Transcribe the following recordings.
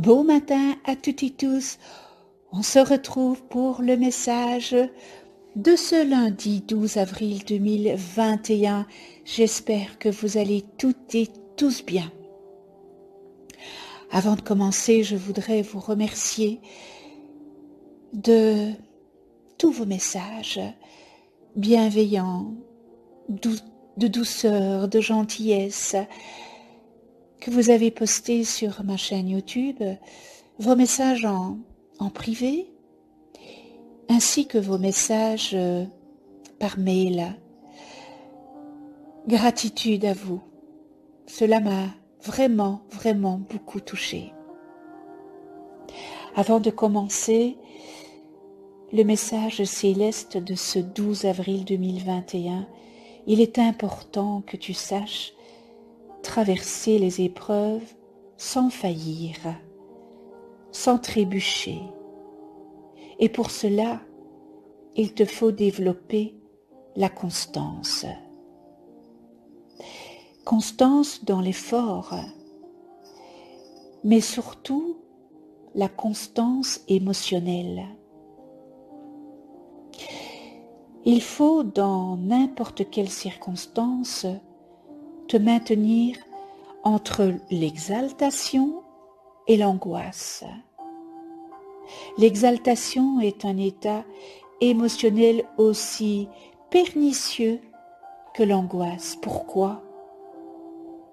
Bon matin à toutes et tous. On se retrouve pour le message de ce lundi 12 avril 2021. J'espère que vous allez toutes et tous bien. Avant de commencer, je voudrais vous remercier de tous vos messages bienveillants, de douceur, de gentillesse que vous avez postés sur ma chaîne YouTube, vos messages en privé, ainsi que vos messages par mail. Gratitude à vous. Cela m'a vraiment beaucoup touchée. Avant de commencer le message céleste de ce 12 avril 2021, il est important que tu saches traverser les épreuves sans faillir, sans trébucher. Et pour cela, il te faut développer la constance. Constance dans l'effort, mais surtout la constance émotionnelle. Il faut, dans n'importe quelle circonstance, te maintenir entre l'exaltation et l'angoisse. L'exaltation est un état émotionnel aussi pernicieux que l'angoisse. Pourquoi?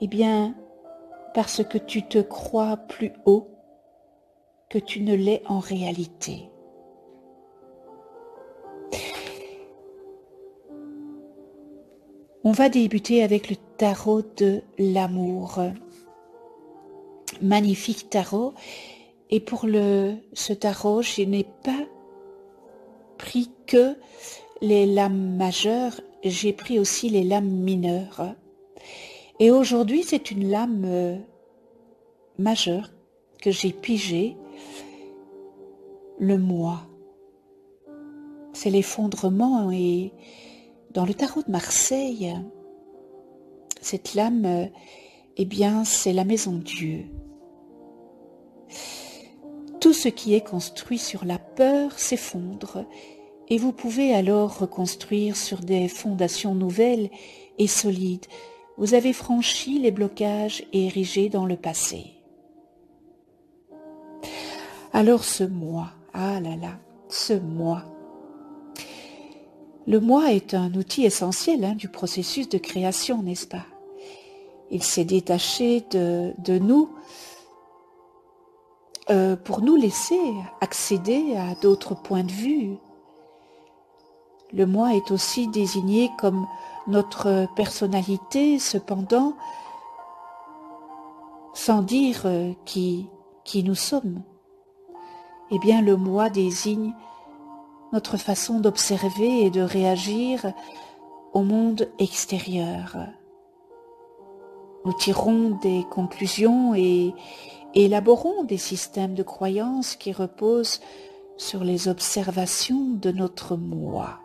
Eh bien, parce que tu te crois plus haut que tu ne l'es en réalité. On va débuter avec le tarot de l'amour. Magnifique tarot. Et pour ce tarot, je n'ai pas pris que les lames majeures, j'ai pris aussi les lames mineures. Et aujourd'hui, c'est une lame majeure que j'ai pigée, le moi. C'est l'effondrement, et dans le tarot de Marseille, cette lame, eh bien, c'est la maison de Dieu. Tout ce qui est construit sur la peur s'effondre, et vous pouvez alors reconstruire sur des fondations nouvelles et solides. Vous avez franchi les blocages érigés dans le passé. Alors ce moi, ah là là, ce moi. Le moi est un outil essentiel du processus de création, n'est-ce pas? Il s'est détaché de nous pour nous laisser accéder à d'autres points de vue. Le moi est aussi désigné comme notre personnalité, cependant, sans dire qui nous sommes. Eh bien, le moi désigne notre façon d'observer et de réagir au monde extérieur. Nous tirons des conclusions et élaborons des systèmes de croyances qui reposent sur les observations de notre moi.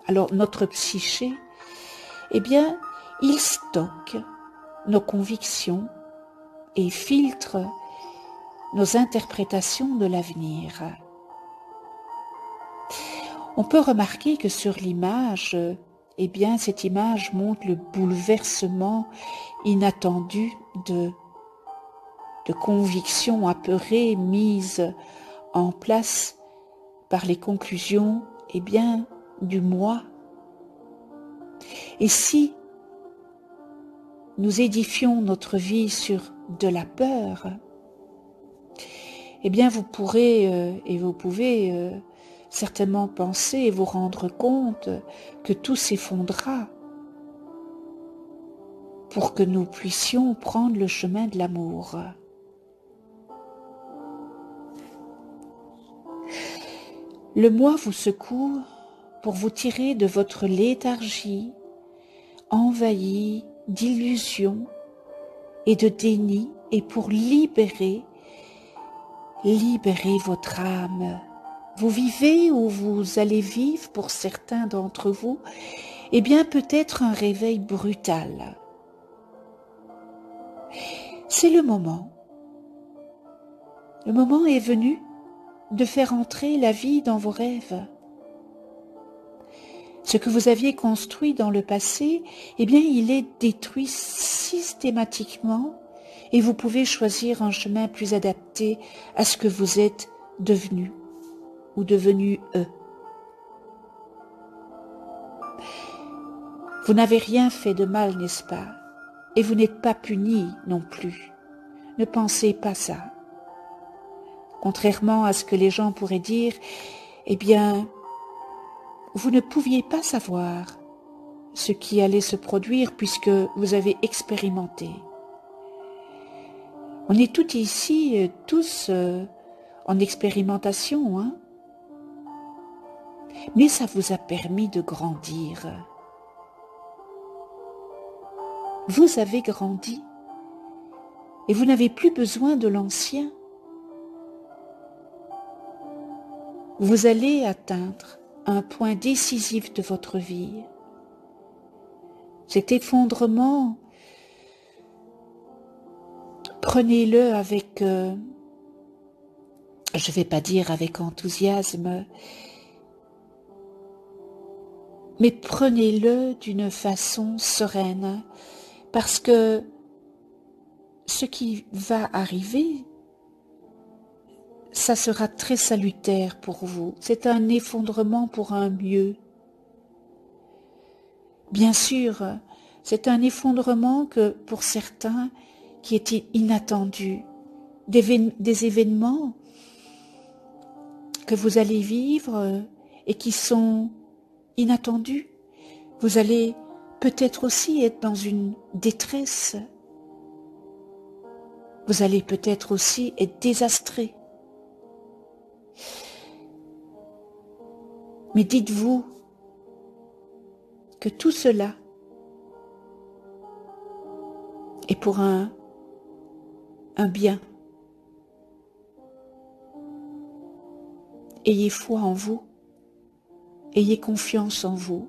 Alors, notre psyché, eh bien, il stocke nos convictions et filtre nos interprétations de l'avenir. On peut remarquer que sur l'image, eh bien, cette image montre le bouleversement inattendu de convictions apeurées mises en place par les conclusions, eh bien, du moi. Et si nous édifions notre vie sur de la peur, eh bien, vous pourrez et vous pouvez certainement penser et vous rendre compte que tout s'effondrera pour que nous puissions prendre le chemin de l'amour. Le moi vous secoue pour vous tirer de votre léthargie envahie d'illusions et de déni, et pour libérer votre âme. Vous vivez ou vous allez vivre, pour certains d'entre vous, eh bien peut-être un réveil brutal. C'est le moment Le moment est venu de faire entrer la vie dans vos rêves. Ce que vous aviez construit dans le passé, eh bien, il est détruit systématiquement et vous pouvez choisir un chemin plus adapté à ce que vous êtes devenu ou devenu eux. Vous n'avez rien fait de mal, n'est-ce pas? Et vous n'êtes pas puni non plus. Ne pensez pas ça. Contrairement à ce que les gens pourraient dire, eh bien, vous ne pouviez pas savoir ce qui allait se produire puisque vous avez expérimenté. On est tous ici, tous en expérimentation, hein? Mais ça vous a permis de grandir. Vous avez grandi et vous n'avez plus besoin de l'ancien. Vous allez atteindre un point décisif de votre vie. Cet effondrement, prenez-le avec, je ne vais pas dire avec enthousiasme, mais prenez-le d'une façon sereine, parce que ce qui va arriver, ça sera très salutaire pour vous. C'est un effondrement pour un mieux. Bien sûr, c'est un effondrement que pour certains qui est inattendu, des événements que vous allez vivre et qui sont inattendus. Vous allez peut-être aussi être dans une détresse. Vous allez peut-être aussi être désastré. Mais dites-vous que tout cela est pour un bien. Ayez foi en vous, ayez confiance en vous.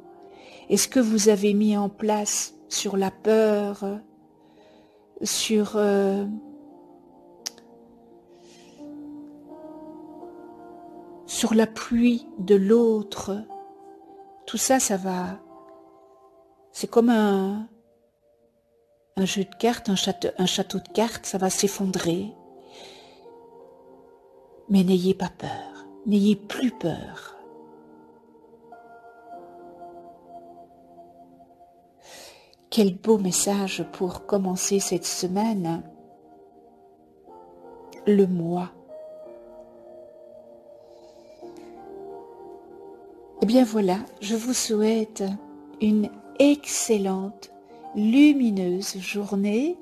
Et ce que vous avez mis en place sur la peur, sur la pluie de l'autre, tout ça, ça va. C'est comme un jeu de cartes, un château de cartes, ça va s'effondrer. Mais n'ayez pas peur, n'ayez plus peur. Quel beau message pour commencer cette semaine. Le moi. Eh bien voilà, je vous souhaite une excellente, lumineuse journée.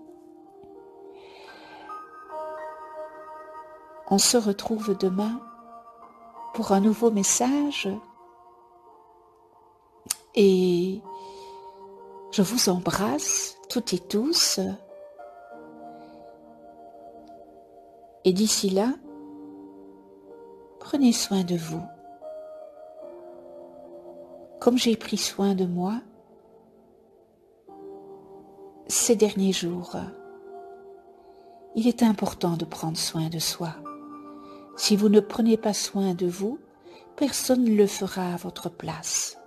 On se retrouve demain pour un nouveau message et je vous embrasse toutes et tous. Et d'ici là, prenez soin de vous. Comme j'ai pris soin de moi ces derniers jours, il est important de prendre soin de soi. Si vous ne prenez pas soin de vous, personne ne le fera à votre place.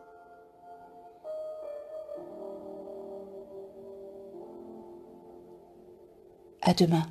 À demain.